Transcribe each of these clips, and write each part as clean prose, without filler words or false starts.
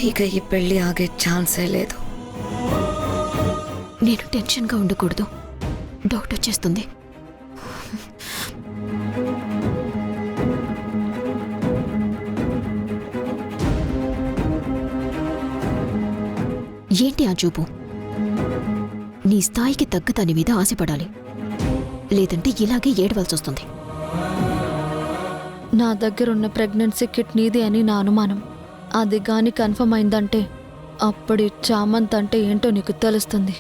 ఇక ఈ పెళ్లి ఆగే ఛాన్సే లేదు. నేను టెన్షన్గా ఉండకూడదు, డౌట్ వచ్చేస్తుంది. ఏంటి ఆ చూపు? నీ స్థాయికి తగ్గ దాని మీద ఆశపడాలి, లేదంటే ఇలాగే ఏడవలసి వస్తుంది. నా దగ్గరున్న ప్రెగ్నెన్సీ కిట్ నీది అని నా అనుమానం. అది గాని కన్ఫర్మ్ అయిందంటే అప్పటి చామంత్ అంటే ఏంటో నీకు తెలుస్తుంది.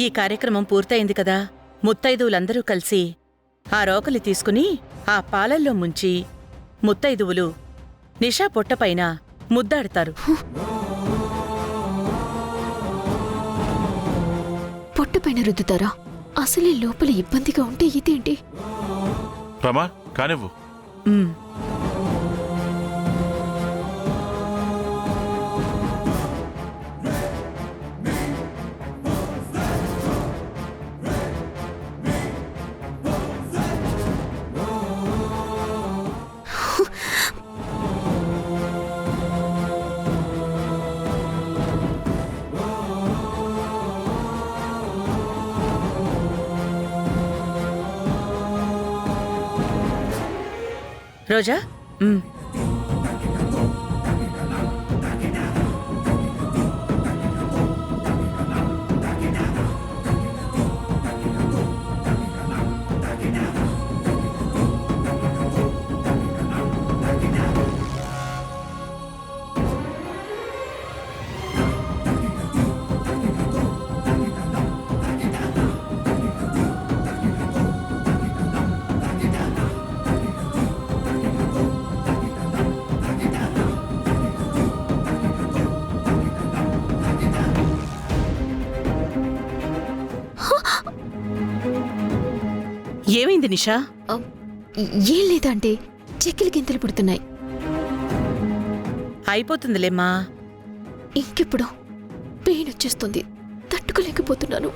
ఈ కార్యక్రమం పూర్తయింది కదా. ముత్తైదువులందరూ కలిసి ఆ రోకలి తీసుకుని ఆ పాలల్లో ముంచి ముత్తైదువులు నిషా పొట్టపైన ముద్దాడతారు. పొట్టపైన రుద్దుతారా? అసలే లోపల ఇబ్బందిగా ఉంటే ఇదేంటి? రమా కానివ్వు. రోజా, ఏమైంది నిషా? ఏం లేదంటే చెక్కిలి గింతలు పుడుతున్నాయి. అయిపోతుందిలేమ్మా. ఇంకెప్పుడు పెయిన్ వచ్చేస్తుంది, తట్టుకోలేకపోతున్నాను.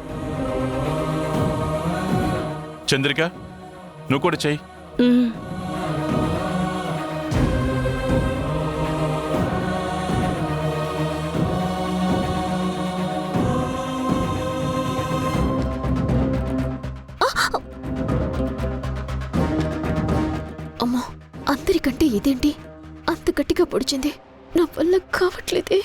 చంద్రిక, నువ్వు కూడా చెయ్యి. అమ్మో, అందరికంటే ఇదేంటి అంత గట్టిగా పొడిచింది? నా వల్ల కావట్లేదే.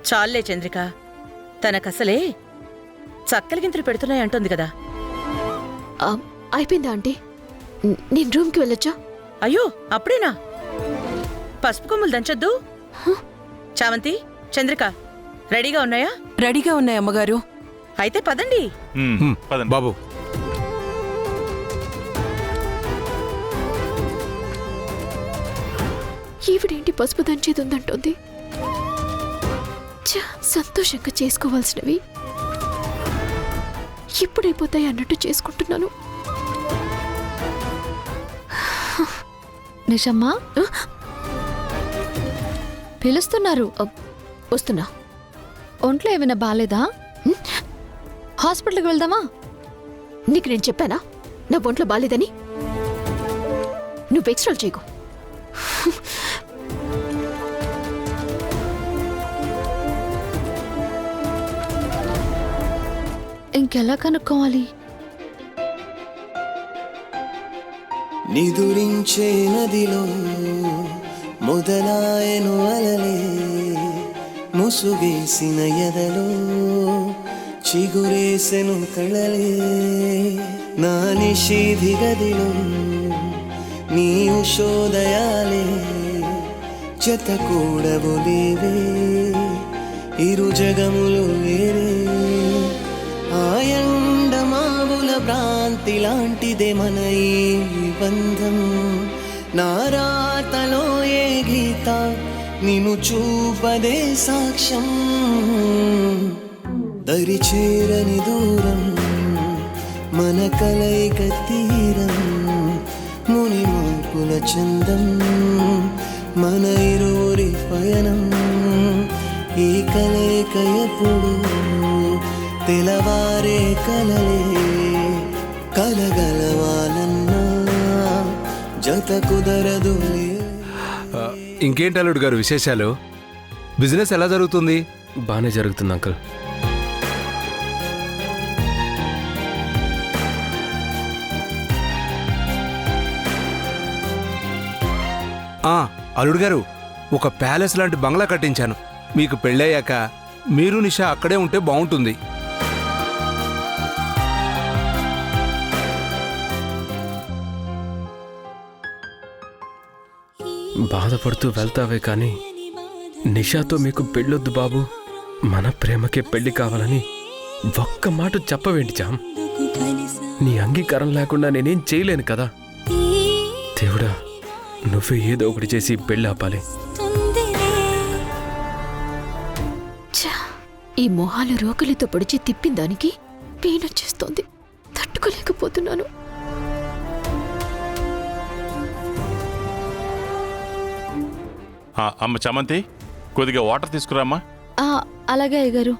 చాలే చంద్రిక, తనకసలే చక్కలిగింతలు పెడుతున్నాయంటోంది కదా. అయిపోయిందా ఆంటీ? నేను రూమ్కి వెళ్ళొచ్చా? అయ్యో, అప్పుడేనా? పసుపు కొమ్ములు దంచొద్దు. చామంతి, చంద్రిక రెడీగా ఉన్నాయా? రెడీగా ఉన్నాయి అమ్మగారు. అయితే పదండి. పదండి బాబు. ఈవిడేంటి పసుపు దంచేది ఉందంటోంది? సంతోషంగా చేసుకోవాల్సినవి ఇప్పుడైపోతాయి అన్నట్టు చేసుకుంటున్నాను. నిషమ్మా, పిలుస్తున్నారు. వస్తున్నా. ఒంట్లో ఏమైనా బాలేదా? హాస్పిటల్కి వెళ్దామా? నీకు నేను చెప్పానా నా ఒంట్లో బాలేదని? నువ్వు ఎక్స్ట్రాలు చేయకు. ఇంకెలా కనుక్కోవాలి? నిదురించే నదిలో మొదలాయను అలలే, ముసుగేసిన ఎదలో చిగురేసెను కళలే. నా నిషేధి గదిలో నీ ఉషోదయాలే జత కూడవు లేవే, ఇరు జగములు వేరే. ఆయండమావుల భ్రాంతి లాంటిదే మన ఈ బంధం. నారాతలో ఏ గీత నిన్ను చూపదే సాక్ష్యం. దరి చేరని దూరం మన కలయిక తీరం. చందం మన ఇరువురి పయనం ఈ కలయిక ఎప్పుడు తెలవారే కలలే కలగలవాలన్నా జత కుదరదులే. ఇంకేంటి అల్లుడు గారు విశేషాలు? బిజినెస్ ఎలా జరుగుతుంది? బాగానే జరుగుతుంది అంకుల్. అల్లుడు గారు, ఒక ప్యాలెస్ లాంటి బంగ్లా కట్టించాను. మీకు పెళ్ళయ్యాక మీరు నిషా అక్కడే ఉంటే బాగుంటుంది. బాధపడుతూ వెళ్తావే కానీ నిషాతో మీకు పెళ్ళొద్దు బాబు, మన ప్రేమకే పెళ్లి కావాలని ఒక్క మాట చెప్పవేంటి చామ్? నీ అంగీకారం లేకుండా నేనేం చేయలేను కదా. దేవుడా, నువ్వే ఏదో ఒకటి చేసి పెళ్ళి ఆపాలి. ఛా, ఈ మొహాలు రోకలితో పొడిచి తిప్పిందానికి పెయినొచ్చేస్తోంది. తట్టుకోలేకపోతున్నాను. అమ్మ చమంతి, కొద్దిగా వాటర్ తీసుకురామ్మా. అలాగే అయ్యగారు.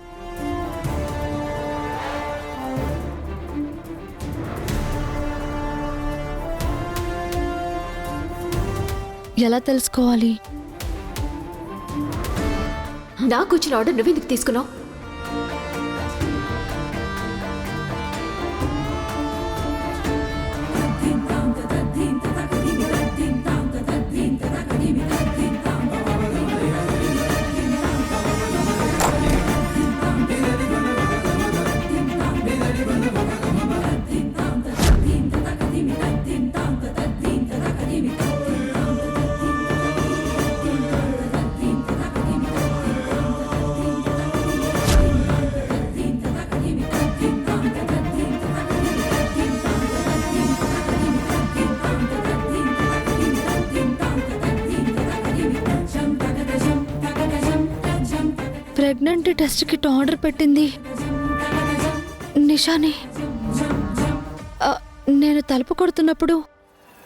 ఎలా తెలుసుకోవాలి? నాకు వచ్చిన ఆర్డర్ నువ్వెందుకు తీసుకున్నావు? ప్రెగ్నెంట్ టెస్ట్ కిట్ ఆర్డర్ పెట్టింది నిషాని. నేను తలుపు కొడుతున్నప్పుడు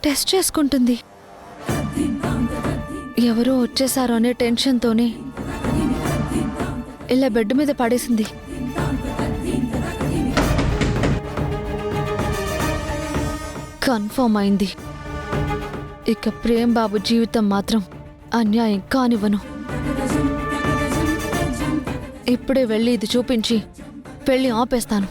టెస్ట్ చేసుకుంటుంది. ఎవరో వచ్చేసారో అనే టెన్షన్తోనే ఇలా బెడ్ మీద పడేసింది. కన్ఫర్మ్ అయింది. ఇక ప్రేమ్ బాబు జీవితం మాత్రం అన్యాయం కానివ్వను. ఇప్పుడే వెళ్ళి ఇది చూపించి పెళ్లి ఆపేస్తాను.